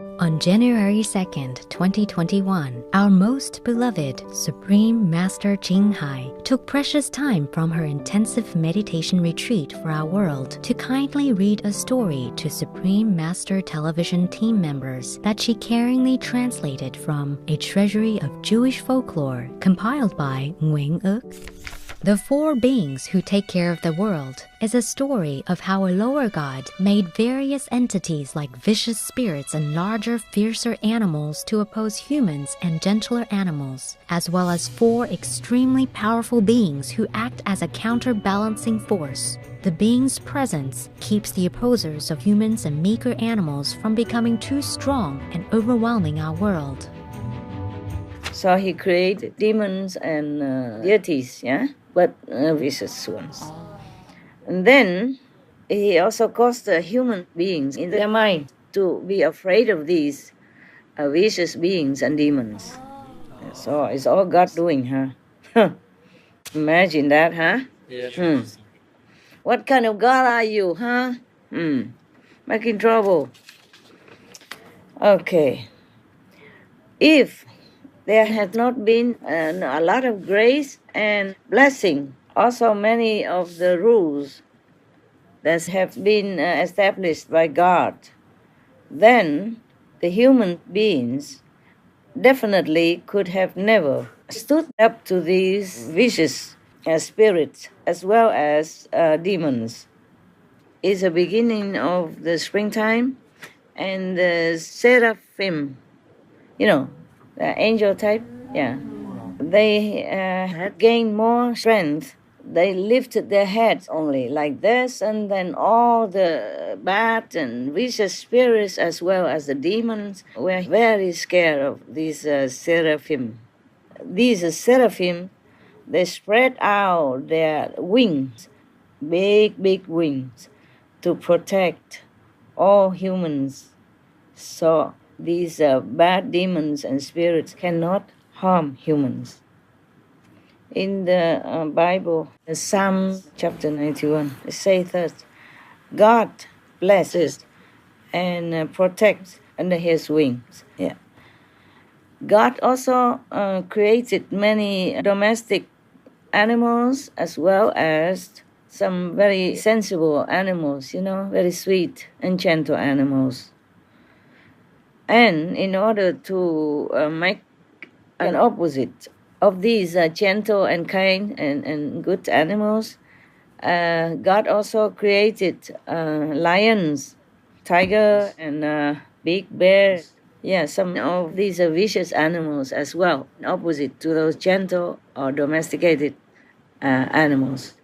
On January 2nd, 2021, our most beloved Supreme Master Ching Hai took precious time from her intensive meditation retreat for our world to kindly read a story to Supreme Master Television team members that she caringly translated from a treasury of Jewish folklore compiled by Nguyen Ước. The Four Beings Who Take Care of the World is a story of how a lower god made various entities like vicious spirits and larger, fiercer animals to oppose humans and gentler animals, as well as four extremely powerful beings who act as a counterbalancing force. The being's presence keeps the opposers of humans and meeker animals from becoming too strong and overwhelming our world. So he created demons and deities, yeah? But vicious ones. And then he also caused the human beings in their mind to be afraid of these vicious beings and demons. So it's all God doing, huh? Imagine that, huh? Yeah. What kind of God are you, huh? Making trouble. Okay. If there had not been a lot of grace and blessing, also many of the rules that have been established by God, then the human beings definitely could have never stood up to these vicious spirits as well as demons. It's the beginning of the springtime, and the seraphim, the angel type, yeah. They had gained more strength. They lifted their heads only like this, and then all the bad and vicious spirits as well as the demons were very scared of these seraphim. These seraphim, they spread out their wings, big wings, to protect all humans. So these bad demons and spirits cannot harm humans. In the Bible, Psalm chapter 91, it says that God blesses and protects under his wings. Yeah. God also created many domestic animals as well as some very sensible animals, very sweet and gentle animals. And in order to make an opposite of these gentle and kind and good animals, God also created lions, tiger, and big bear. Yeah, some of these are vicious animals as well, opposite to those gentle or domesticated animals.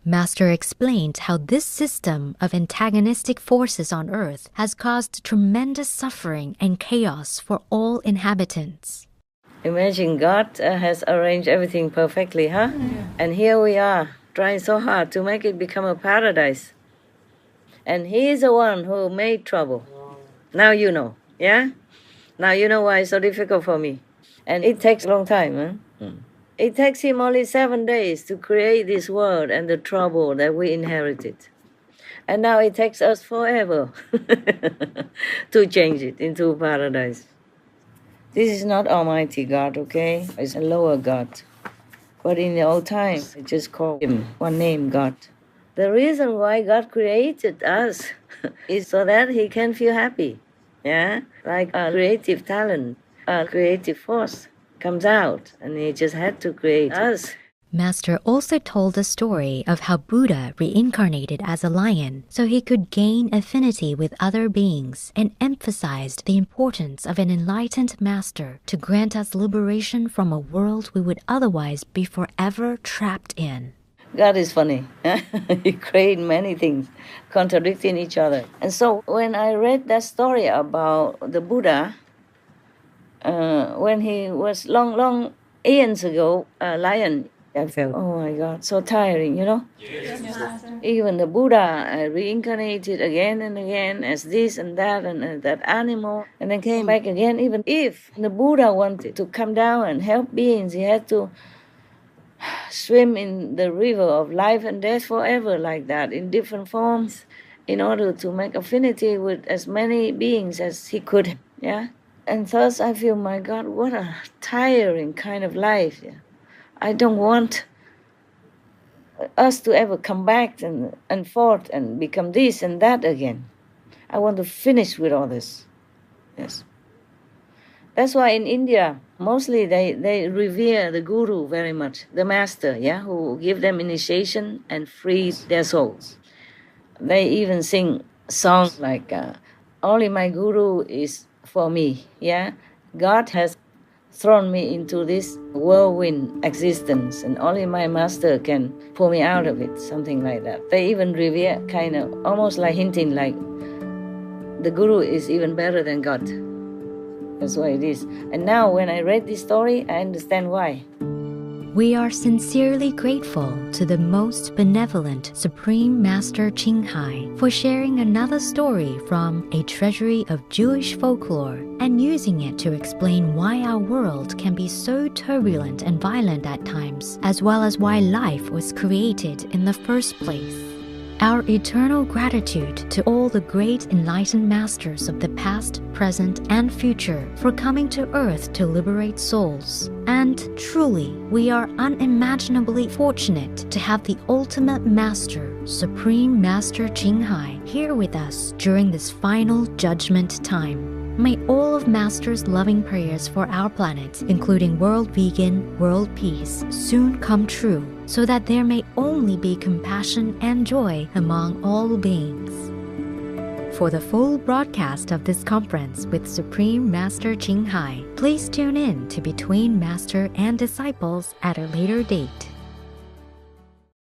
Master explained how this system of antagonistic forces on Earth has caused tremendous suffering and chaos for all inhabitants. Imagine God has arranged everything perfectly, huh? Yeah. And here we are, trying so hard to make it become a paradise. And he is the one who made trouble. Now you know, yeah? Now you know why it's so difficult for me. And it takes a long time, huh? It takes him only 7 days to create this world and the trouble that we inherited. And now it takes us forever to change it into paradise. This is not Almighty God, okay? It's a lower God. But in the old times, they just called him one name, God. The reason why God created us is so that he can feel happy, yeah? Like a creative talent, a creative force comes out, and he just had to create us. Master also told a story of how Buddha reincarnated as a lion so he could gain affinity with other beings, and emphasized the importance of an enlightened master to grant us liberation from a world we would otherwise be forever trapped in. God is funny. He created many things contradicting each other. And so when I read that story about the Buddha, when he was long eons ago, a lion, I felt, oh my God, so tiring, Yes. Even the Buddha reincarnated again and again as this and that animal, and then came back again. Even if the Buddha wanted to come down and help beings, he had to swim in the river of life and death forever like that, in different forms, in order to make affinity with as many beings as he could. Yeah. And thus I feel, my God, what a tiring kind of life. Yeah. I don't want us to ever come back and forth and become this and that again. I want to finish with all this. Yes. That's why in India, mostly they revere the guru very much, the master, yeah, who give them initiation and frees their souls. They even sing songs like, only my guru is for me, yeah. God has thrown me into this whirlwind existence, and only my master can pull me out of it, something like that. They even revere, kind of almost like hinting like the guru is even better than God. That's why it is. And now when I read this story, I understand why. We are sincerely grateful to the most benevolent Supreme Master Ching Hai for sharing another story from a treasury of Jewish folklore and using it to explain why our world can be so turbulent and violent at times, as well as why life was created in the first place. Our eternal gratitude to all the great enlightened masters of the past, present, and future for coming to Earth to liberate souls. And truly, we are unimaginably fortunate to have the ultimate master, Supreme Master Ching Hai, here with us during this final judgment time. May all of Master's loving prayers for our planet, including world vegan, world peace, soon come true, so that there may only be compassion and joy among all beings. For the full broadcast of this conference with Supreme Master Ching Hai, please tune in to Between Master and Disciples at a later date.